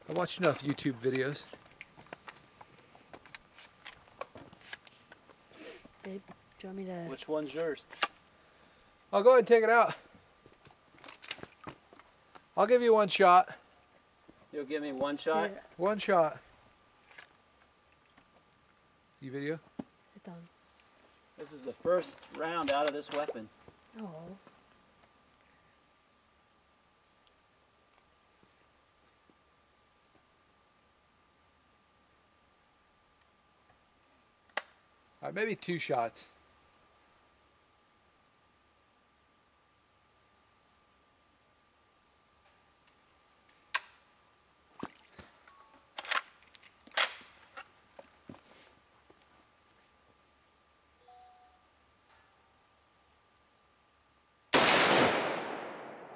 I watch enough YouTube videos. Babe, do you want me to... Which one's yours? I'll go ahead and take it out. I'll give you one shot. You'll give me one shot? Here. One shot. You video? It's on. This is the first round out of this weapon. Oh. All right, maybe 2 shots.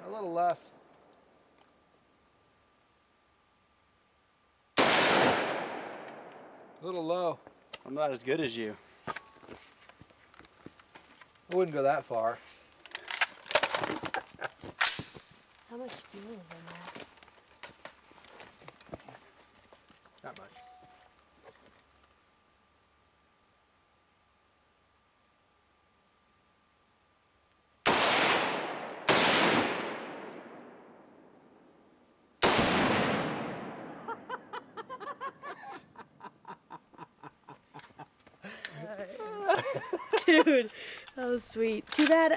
A little left. A little low. I'm not as good as you. I wouldn't go that far. How much fuel is in there? Not much. Dude, that was sweet. Too bad,